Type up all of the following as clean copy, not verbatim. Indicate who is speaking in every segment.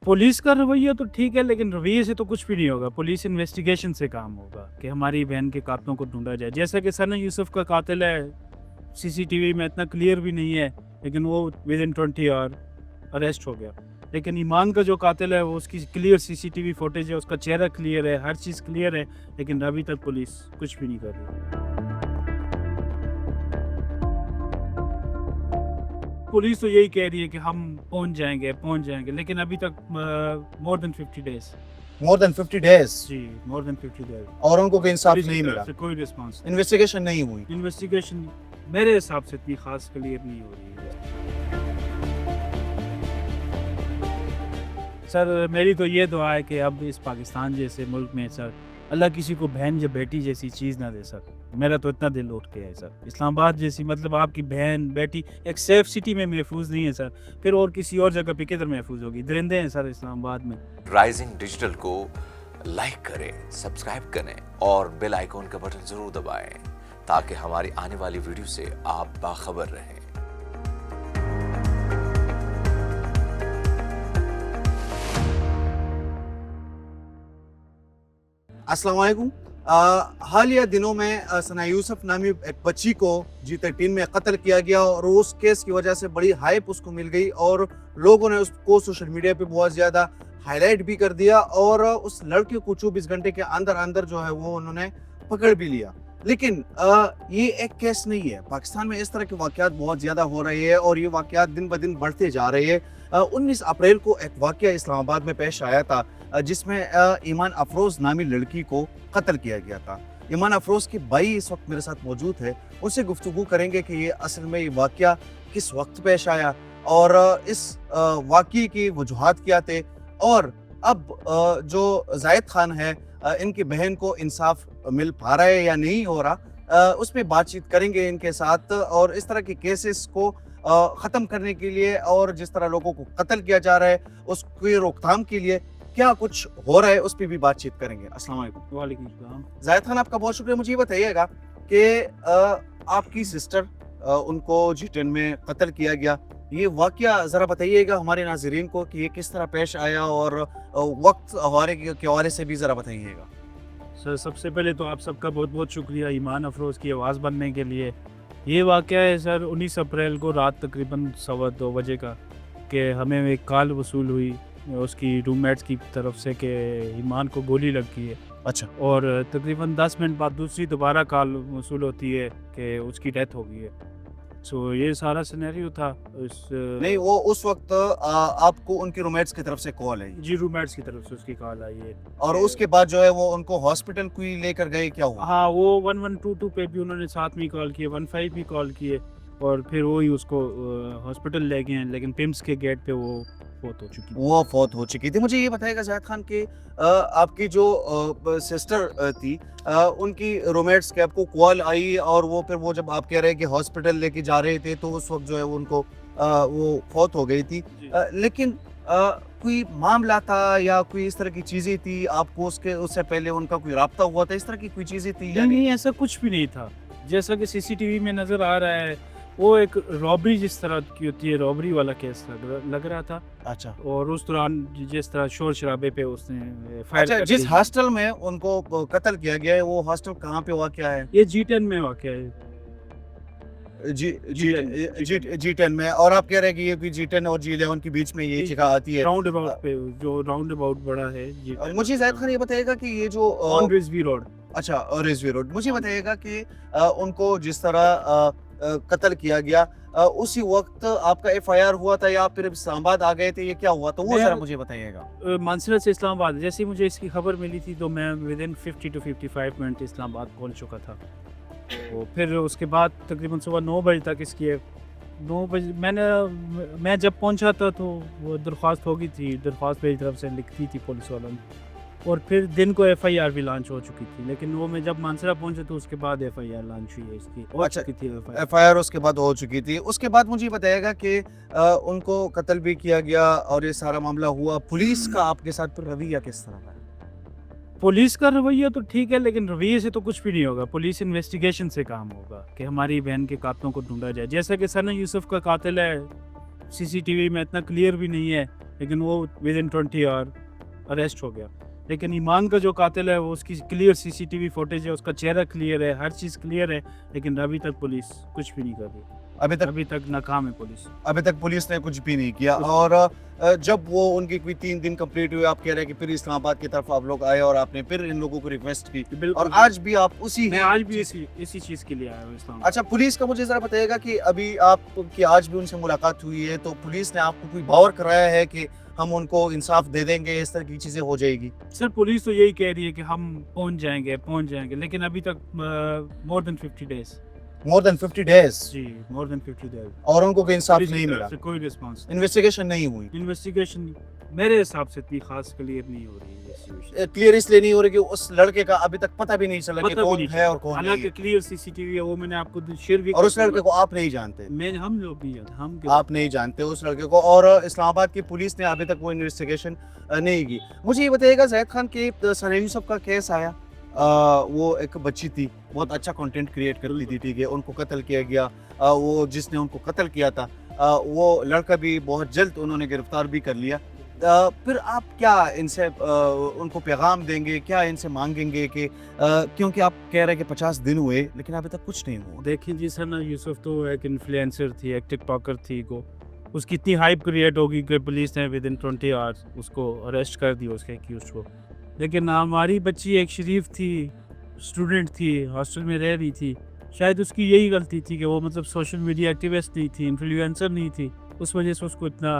Speaker 1: Police का रवैया तो ठीक है, लेकिन रवैये से तो कुछ भी नहीं होगा। पुलिस इन्वेस्टिगेशन से काम होगा कि हमारी बहन के कातलों को ढूंढा जाए। जैसा कि सना यूसुफ का कातिल है, सीसीटीवी में इतना क्लियर भी नहीं है, लेकिन वो विद इन 20 आवर अरेस्ट हो गया। लेकिन ईमान का जो कातिल है, वो उसकी क्लियर सीसीटीवी फुटेज है, उसका चेहरा क्लियर है, हर चीज़ क्लियर है, लेकिन अभी तक पुलिस कुछ भी नहीं कर रही। पुलिस तो यही कह रही है कि हम पहुंच जाएंगे, लेकिन अभी तक more than 50 days.
Speaker 2: More than 50 days
Speaker 1: जी, मोर देन 50 डेज
Speaker 2: और उनको कोई इंसाफ नहीं मिला,
Speaker 1: कोई रिस्पांस।
Speaker 2: इन्वेस्टिगेशन नहीं हुई।
Speaker 1: इन्वेस्टिगेशन मेरे हिसाब से इतनी खास क्लियर नहीं हो रही है। सर मेरी तो ये दुआ है कि अब इस पाकिस्तान जैसे मुल्क में सर अल्लाह किसी को बहन या बेटी जैसी चीज़ ना दे सर। मेरा तो इतना दिल उठ गया है सर। इस्लामाबाद जैसी, मतलब आपकी बहन बेटी एक सेफ सिटी में महफूज नहीं है सर, फिर और किसी और जगह पे किधर महफूज होगी? दरिंदे हैं सर इस्लामाबाद में।
Speaker 3: राइजिंग डिजिटल को लाइक करें, सब्सक्राइब करें और बेल आइकॉन का बटन जरूर दबाएं ताकि हमारी आने वाली वीडियो से आप बाखबर रहें।
Speaker 2: अस्सलाम वालेकुम। हालिया दिनों में सना यूसुफ नामी एक बच्ची को G13 में कत्ल किया गया और उस केस की वजह से बड़ी हाइप उसको मिल गई और लोगों ने उसको सोशल मीडिया पे बहुत ज़्यादा हाईलाइट भी कर दिया और उस लड़के को 24 घंटे के अंदर अंदर जो है वो उन्होंने पकड़ भी लिया। लेकिन ये एक केस नहीं है। पाकिस्तान में इस तरह के वाक़यात बहुत ज़्यादा हो रहे हैं और ये वाक़यात दिन ब दिन बढ़ते जा रहे हैं। 19 अप्रैल को एक वाक़या इस्लामाबाद में पेश आया था जिसमें ईमान अफरोज़ नामी लड़की को कत्ल किया गया था। ईमान अफरोज़ की भाई इस वक्त मेरे साथ मौजूद है, उनसे गुफ्तगू करेंगे कि ये असल में ये वाक़या किस वक्त पेश आया और इस वाक़ये की वजूहात क्या थे और अब जो जायद खान है इनकी बहन को इंसाफ मिल पा रहा है या नहीं हो रहा, उस पर बातचीत करेंगे इनके साथ और इस तरह के केसेस को ख़त्म करने के लिए और जिस तरह लोगों को कत्ल किया जा रहा है उसकी रोकथाम के लिए क्या कुछ हो रहा है उस पर भी बातचीत करेंगे। अस्सलाम वालेकुम।
Speaker 1: वालेकुम सलाम।
Speaker 2: जायद खान आपका बहुत शुक्रिया। मुझे ये बताइएगा कि आपकी सिस्टर उनको G10 में कत्ल किया गया, ये वाक़या ज़रा बताइएगा हमारे नाज़रीन को कि ये किस तरह पेश आया और वक्त हवाले के हवाले से भी ज़रा बताइएगा।
Speaker 1: सर सबसे पहले तो आप सबका बहुत बहुत शुक्रिया ईमान अफरोज़ की आवाज़ बनने के लिए। ये वाक़या है सर 19 अप्रैल को रात तकरीबन 2:15 बजे का कि हमें एक कॉल वसूल हुई उसकी रूममेट्स की तरफ से कि ईमान को गोली लगी है।
Speaker 2: अच्छा।
Speaker 1: और तकरीबन 10 मिनट बाद दूसरी दोबारा कॉल वसूल होती है कि उसकी डेथ हो गई है। सो ये सारा सिनेरियो था।
Speaker 2: नहीं, वो उस वक्त आपको उनके रूममेट्स की तरफ से कॉल आई?
Speaker 1: जी, रूममेट्स की तरफ से उसकी कॉल आई है।
Speaker 2: और उसके बाद जो है वो उनको हॉस्पिटल कोई लेकर गए, क्या हुआ?
Speaker 1: हाँ, वो 1122 पे भी उन्होंने साथ में कॉल किए, 15 भी कॉल किए और फिर वो ही उसको हॉस्पिटल ले गए हैं, लेकिन पिम्स के गेट पे वो फौत हो चुकी थी। मुझे ये बताइएगा जायद खान कि आपकी जो सिस्टर थी उनकी रूममेट्स के आपको कॉल आई और वो फिर वो जब आप कह रहे हैं कि हॉस्पिटल लेके जा रहे थे तो उस वक्त जो है उनको वो फौत हो गई थी। लेकिन कोई मामला था या कोई इस तरह की चीज़ें थी आपको उससे पहले उनका कोई राब्ता हुआ था, इस तरह की कोई चीज़ें थी? नहीं, ऐसा कुछ भी नहीं था। जैसा कि सीसीटीवी में नज़र आ रहा है वो एक रॉबरी जिस तरह की होती है, रॉबरी वाला केस लग रहा था।
Speaker 2: अच्छा।
Speaker 1: और उस दौरान जिस तरह शोर शराबे पे उसने फायर।
Speaker 2: अच्छा, जिस हॉस्टल में उनको कत्ल किया गया है वो हॉस्टल कहाँ पे वाक़या है?
Speaker 1: ये G10 में वाक़या है।
Speaker 2: G10 में। और आप कह रहे हैं कि ये कोई G10 और G11 के बीच में ये जगह आती है?
Speaker 1: राउंड अबाउट पे, जो राउंड अबाउट बड़ा है।
Speaker 2: मुझे जायद खान ये बताइएगा कि ये जो
Speaker 1: ऑन रिजवी रोड।
Speaker 2: अच्छा, रिजवी रोड। मुझे बताइएगा कि उनको जिस तरह कत्ल किया गया उसी वक्त आपका FIR हुआ था या फिर इस्लामाबाद आ गए थे, ये क्या हुआ? तो वो जरा मुझे बताइएगा।
Speaker 1: मानसरा से इस्लामाबाद जैसे ही मुझे इसकी खबर मिली थी तो मैं with in 50 to 55 minute Islamabad पहुंच चुका था। तो फिर उसके बाद तकरीबन सुबह 9 बजे तक इसकी 9 बजे मैं जब पहुंचा था तो वो दरख्वास्त हो गई थी, दरख्वास्त मेरी तरफ से लिखती थी पुलिस वालों ने और फिर दिन को FIR भी लॉन्च हो चुकी थी। लेकिन वो मैं जब मानसरा पहुंचा तो उसके बाद FIR लॉन्च हुई है इसकी।
Speaker 2: अच्छा, FIR उसके बाद हो चुकी थी। उसके बाद मुझे बताइएगा कि उनको कत्ल भी किया गया और ये सारा मामला हुआ। पुलिस का आपके साथ रवैया किस तरह का है?
Speaker 1: पुलिस का रवैया तो ठीक है, लेकिन रवैये से तो कुछ भी नहीं होगा। पुलिस इन्वेस्टिगेशन से काम होगा कि हमारी बहन के कातलों को ढूंढा जाए। जैसा कि सना यूसुफ का कातिल है, CCTV में इतना क्लियर भी नहीं है, लेकिन वो विद इन 20 आवर अरेस्ट हो गया। लेकिन ईमान का जो कातिल है वो उसकी क्लियर CCTV फुटेज है, उसका चेहरा क्लियर है, हर चीज़ क्लियर है, लेकिन अभी तक पुलिस कुछ भी नहीं कर रही। अभी तक नाकाम है पुलिस।
Speaker 2: अभी तक पुलिस ने कुछ भी नहीं किया। और जब वो उनकी कोई 3 दिन कंप्लीट हुए, आप कह रहे हैं कि फिर इस्लामाबाद की तरफ आप लोग आए और आपने फिर इन लोगों को रिक्वेस्ट की, और आज भी आप
Speaker 1: मैं आज भी इसी चीज़ के लिए आया हूँ इस्लामाबाद।
Speaker 2: अच्छा, पुलिस का मुझे जरा बताइएगा कि अभी आपकी आज भी उनसे मुलाकात हुई है, तो पुलिस ने आपको कोई बावर कराया है कि हम उनको इंसाफ दे देंगे, इस तरह की चीजें हो जाएगी?
Speaker 1: सर पुलिस तो यही कह रही है कि हम पहुंच जाएंगे, लेकिन अभी तक मोर देन 50 डेज जी, मोर देन 50 डेज
Speaker 2: और उनको कोई इंसाफ नहीं मिला,
Speaker 1: कोई रिस्पांस,
Speaker 2: इन्वेस्टिगेशन नहीं हुई।
Speaker 1: इन्वेस्टिगेशन मेरे हिसाब से इतनी खास क्लियर नहीं हो रही है।
Speaker 2: क्लियर इसलिए नहीं हो रही कि उस लड़के का अभी तक पता भी नहीं चला कि कौन है और कौन नहीं
Speaker 1: हालांकि
Speaker 2: है।
Speaker 1: क्लियर CCTV है, वो मैंने आपको शेयर भी,
Speaker 2: और उस लड़के को आप नहीं जानते?
Speaker 1: हम लोग भी हम
Speaker 2: आप नहीं जानते उस लड़के को, और इस्लामाबाद की पुलिस ने अभी तक वो इन्वेस्टिगेशन नहीं की। मुझे ये बताइएगा, ज़ैद खान के सना यूसुफ का केस आया, वो एक बच्ची थी, बहुत अच्छा कंटेंट क्रिएट कर ली थी, ठीक है, उनको कत्ल किया गया। वो जिसने उनको कत्ल किया था वो लड़का भी बहुत जल्द उन्होंने गिरफ्तार भी कर लिया। फिर आप क्या इनसे उनको पैगाम देंगे, क्या इनसे मांगेंगे कि क्योंकि आप कह रहे हैं कि 50 दिन हुए लेकिन अभी तक कुछ नहीं हुआ?
Speaker 1: देखिए जी, सना यूसुफ तो एक इन्फ्लुएंसर थी, एक टिकटॉकर थी, को उसकी इतनी हाइप क्रिएट होगी कि पुलिस ने विद इन 20 आवर्स उसको अरेस्ट कर दिया, उसके एक्यूज को। लेकिन हमारी बच्ची एक शरीफ थी, स्टूडेंट थी, हॉस्टल में रह रही थी, शायद उसकी यही गलती थी कि वो मतलब सोशल मीडिया एक्टिविस्ट नहीं थी, इन्फ्लुएंसर नहीं थी, उस वजह से उसको इतना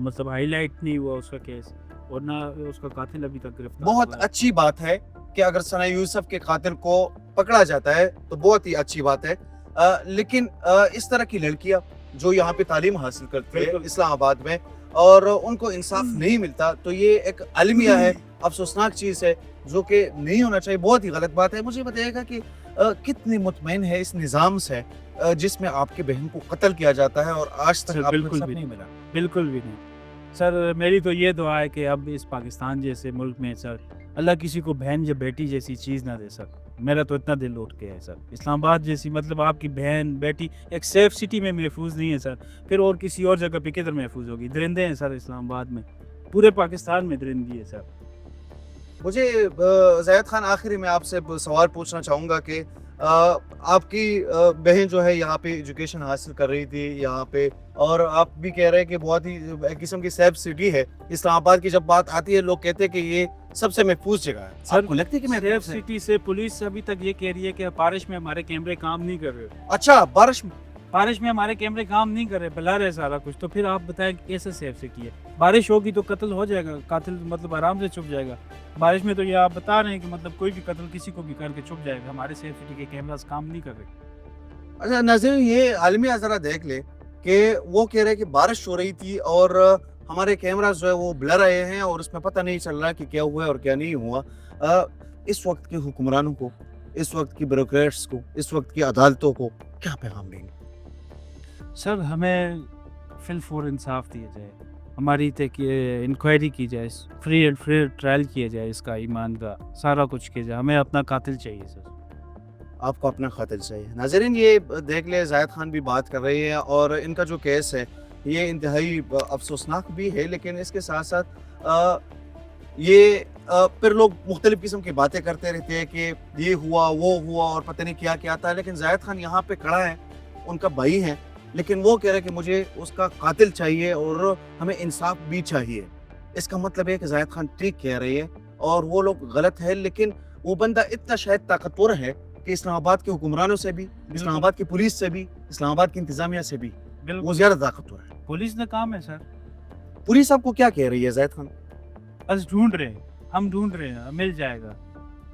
Speaker 1: मतलब हाईलाइट नहीं हुआ उसका केस, और ना उसका कातिल अभी तक गिरफ्तार।
Speaker 2: बहुत अच्छी बात है कि अगर सना यूसुफ के कातिल को पकड़ा जाता है तो बहुत ही अच्छी बात है। लेकिन इस तरह की लड़कियां जो यहाँ पे तालीम हासिल करती है इस्लामाबाद में और उनको इंसाफ नहीं मिलता, तो ये एक अलमिया है, अफसोसनाक चीज़ है जो कि नहीं होना चाहिए, बहुत ही गलत बात है। मुझे बताइएगा कि कितनी मुतमईन है इस निज़ाम से जिसमें आपके बहन को कत्ल किया जाता है और आज तक आपको
Speaker 1: बिल्कुल
Speaker 2: इंसाफ
Speaker 1: भी
Speaker 2: नहीं मिला?
Speaker 1: बिल्कुल भी नहीं सर। मेरी तो ये दुआ है कि अब इस पाकिस्तान जैसे मुल्क में सर अल्लाह किसी को बहन या बेटी जैसी चीज़ ना दे सर। मेरा तो इतना दिल उठ गया है सर। इस्लामाबाद जैसी मतलब आपकी बहन बेटी एक सेफ सिटी में महफूज नहीं है सर, फिर और किसी और जगह पे किधर महफूज होगी? दरिंदे हैं सर इस्लामाबाद में, पूरे पाकिस्तान में दरिंदी है सर।
Speaker 2: मुझे ज़ैद खान आखिरी में आपसे सवाल पूछना चाहूँगा कि आपकी बहन जो है यहाँ पे एजुकेशन हासिल कर रही थी यहाँ पे, और आप भी कह रहे हैं कि बहुत ही एक किस्म की सेफ सिटी है इस्लामाबाद की। जब बात आती है लोग कहते हैं कि ये सबसे महफूज जगह है,
Speaker 1: सर
Speaker 2: आपको लगता है कि
Speaker 1: सेफ
Speaker 2: महफूज है?
Speaker 1: सिटी से पुलिस अभी तक ये कह रही है कि बारिश में हमारे कैमरे काम नहीं कर रहे।
Speaker 2: अच्छा,
Speaker 1: बारिश में हमारे कैमरे काम नहीं कर रहे, बुला रहे सारा कुछ, तो फिर आप बताएं कैसे सेफ सिटी है? बारिश होगी तो कत्ल हो जाएगा, कातिल मतलब आराम से छुप जाएगा। बारिश में तो ये आप बता रहे हैं कि मतलब कोई भी कत्ल किसी को भी करके छुप जाएगा। हमारे सेफ सिटी के कैमरास काम नहीं कर रहे।
Speaker 2: अच्छा नाज़रीन, ये आलमी ज़रा देख ले कि वो कह रहे हैं कि बारिश हो रही थी और हमारे कैमरास जो है वो ब्लर आए हैं और उसमें पता नहीं चल रहा कि क्या हुआ और क्या नहीं हुआ। इस वक्त के हुक्मरानों को, इस वक्त की ब्यूरोक्रेट्स को, इस वक्त की अदालतों को क्या पैगाम देंगे?
Speaker 1: सर हमें फिल फॉर इंसाफ दिया जाए, हमारी इंक्वायरी की जाए, फ्री एंड फेयर ट्रायल किया जाए, इसका ईमान का सारा कुछ किया जाए। हमें अपना कातिल चाहिए सर।
Speaker 2: आपको अपना कातिल चाहिए। नाज़रीन, ये देख ले ज़ैद खान भी बात कर रही है और इनका जो केस है ये इंतहाई अफसोसनाक भी है, लेकिन इसके साथ साथ ये फिर लोग मुख्तलिफ किस्म की बातें करते रहते हैं कि ये हुआ वो हुआ और पता नहीं क्या क्या आता है। लेकिन ज़ैद खान यहाँ पे खड़ा है, उनका भाई है, लेकिन वो कह रहे हैं कि मुझे उसका कातिल चाहिए और हमें इंसाफ भी चाहिए। इसका मतलब है कि ज़ैद खान ठीक कह रही है और वो लोग गलत है, लेकिन वो बंदा इतना शायद ताकतवर है कि इस्लामाबाद के हुक्मरानों से भी, इस्लामाबाद की पुलिस से भी, इस्लामाबाद की इंतजामिया से भी वो ज़्यादा ताकतवर है।
Speaker 1: पुलिस ने काम है सर।
Speaker 2: पुलिस आपको क्या कह रही है ज़ैद खान?
Speaker 1: बस ढूंढ रहे हैं, हम ढूंढ रहे हैं, मिल जाएगा,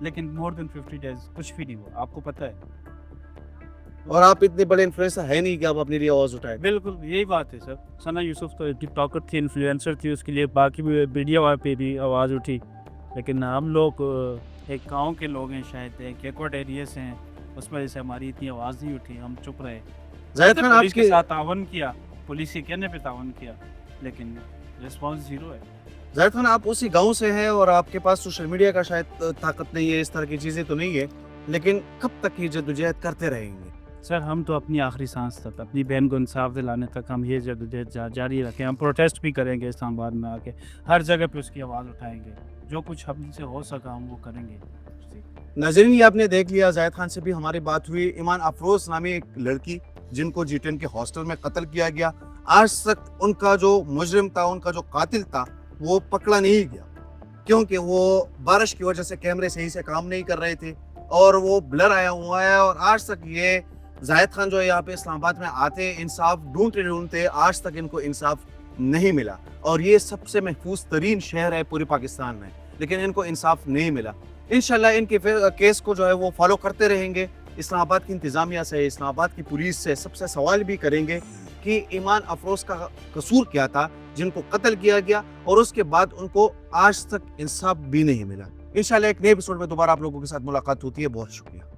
Speaker 1: लेकिन मोर देन 50 डेज कुछ भी नहीं हुआ, आपको पता है।
Speaker 2: और आप इतने बड़े इन्फ्लुएंसर है नहीं कि आप अपने लिए आवाज़ उठाएं।
Speaker 1: बिल्कुल यही बात है सर। सना यूसुफ तो टिकटॉकर थी, इन्फ्लुएंसर थी, उसके लिए बाकी भी मीडिया पे भी आवाज़ उठी, लेकिन हम लोग एक गांव के लोग हैं, शायद एक एक्वर्ड एरिया से हैं, उस वजह से हमारी इतनी आवाज़ नहीं उठी, हम चुप रहे।
Speaker 2: ज़ैद खान
Speaker 1: पुलिस के
Speaker 2: आपके
Speaker 1: साथ तावन किया, पुलिस के कहने पे तावन किया, लेकिन रिस्पॉन्स जीरो है।
Speaker 2: ज़ैद खान आप उसी गांव से हैं और आपके पास सोशल मीडिया का शायद ताकत नहीं है, इस तरह की चीज़ें तो नहीं है, लेकिन कब तक ये जद्दोजहद करते रहेंगे?
Speaker 1: سر ہم تو اپنی آخری سانس تک اپنی بہن کو انصاف دلانے تک ہم یہ جدوجہد جاری رکھیں. ہم پروٹیسٹ بھی کریں گے اسلام آباد میں آ کے, ہر جگہ پہ اس کی آواز اٹھائیں گے, جو کچھ ہم سے ہو سکا ہم وہ کریں گے.
Speaker 2: ناظرین یہ آپ نے دیکھ لیا, زاہد خان سے بھی ہماری بات ہوئی. ایمان افروز نامی ایک لڑکی جن کو G10 کے ہاسٹل میں قتل کیا گیا, آج تک ان کا جو مجرم تھا, ان کا جو قاتل تھا, وہ پکڑا نہیں گیا, کیونکہ وہ بارش کی وجہ سے کیمرے صحیح سے کام نہیں کر رہے تھے اور وہ بلر آیا ہوا ہے. اور آج تک یہ زاہد خان جو ہے یہاں پہ اسلام آباد میں آتے انصاف ڈھونڈتے آج تک ان کو انصاف نہیں ملا. اور یہ سب سے محفوظ ترین شہر ہے پورے پاکستان میں, لیکن ان کو انصاف نہیں ملا. انشاءاللہ ان کے کیس کو جو ہے وہ فالو کرتے رہیں گے. اسلام آباد کی انتظامیہ سے, اسلام آباد کی پولیس سے سب سے سوال بھی کریں گے کہ ایمان افروز کا قصور کیا تھا جن کو قتل کیا گیا اور اس کے بعد ان کو آج تک انصاف بھی نہیں ملا. انشاءاللہ ایک نئے ایپیسوڈ میں دوبارہ آپ لوگوں کے ساتھ ملاقات ہوتی ہے. بہت شکریہ.